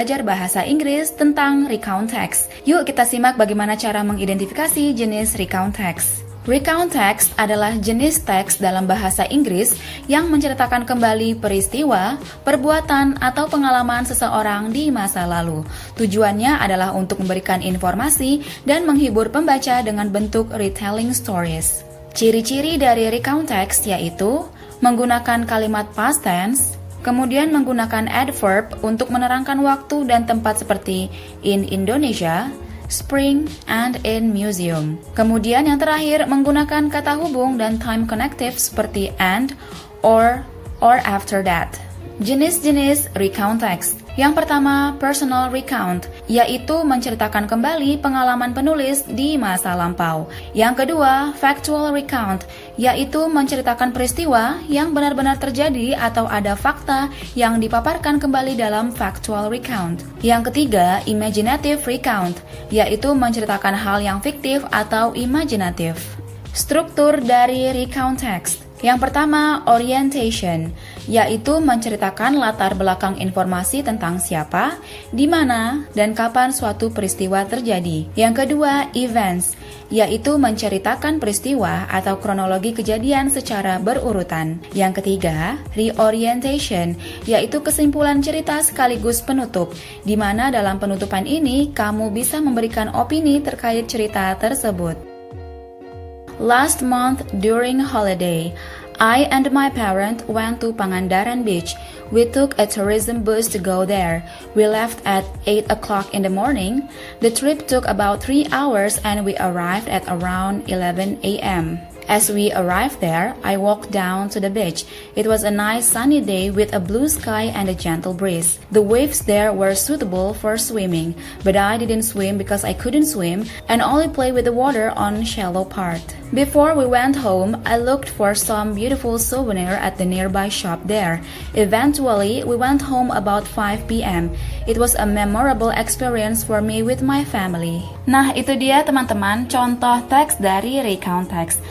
Belajar bahasa Inggris tentang recount text. Yuk kita simak bagaimana cara mengidentifikasi jenis recount text. Recount text adalah jenis teks dalam bahasa Inggris yang menceritakan kembali peristiwa, perbuatan, atau pengalaman seseorang di masa lalu. Tujuannya adalah untuk memberikan informasi dan menghibur pembaca dengan bentuk retelling stories. Ciri-ciri dari recount text yaitu menggunakan kalimat past tense, kemudian menggunakan adverb untuk menerangkan waktu dan tempat seperti in Indonesia, spring, and in museum. Kemudian yang terakhir menggunakan kata hubung dan time connective seperti and, or after that. Jenis-jenis recount text. Yang pertama, personal recount, yaitu menceritakan kembali pengalaman penulis di masa lampau. Yang kedua, factual recount, yaitu menceritakan peristiwa yang benar-benar terjadi atau ada fakta yang dipaparkan kembali dalam factual recount. Yang ketiga, imaginative recount, yaitu menceritakan hal yang fiktif atau imajinatif. Struktur dari recount text. Yang pertama, orientation, yaitu menceritakan latar belakang informasi tentang siapa, di mana, dan kapan suatu peristiwa terjadi. Yang kedua, events, yaitu menceritakan peristiwa atau kronologi kejadian secara berurutan. Yang ketiga, reorientation, yaitu kesimpulan cerita sekaligus penutup, di mana dalam penutupan ini kamu bisa memberikan opini terkait cerita tersebut. Last month during holiday, I and my parent went to Pangandaran Beach. We took a tourism bus to go there. We left at 8 o'clock in the morning. The trip took about 3 hours and we arrived at around 11 a.m. As we arrived there, I walked down to the beach. It was a nice sunny day with a blue sky and a gentle breeze. The waves there were suitable for swimming, but I didn't swim because I couldn't swim and only play with the water on shallow part. Before we went home, I looked for some beautiful souvenir at the nearby shop there. Eventually, we went home about 5 p.m. It was a memorable experience for me with my family. Nah, itu dia teman-teman contoh teks dari recount text.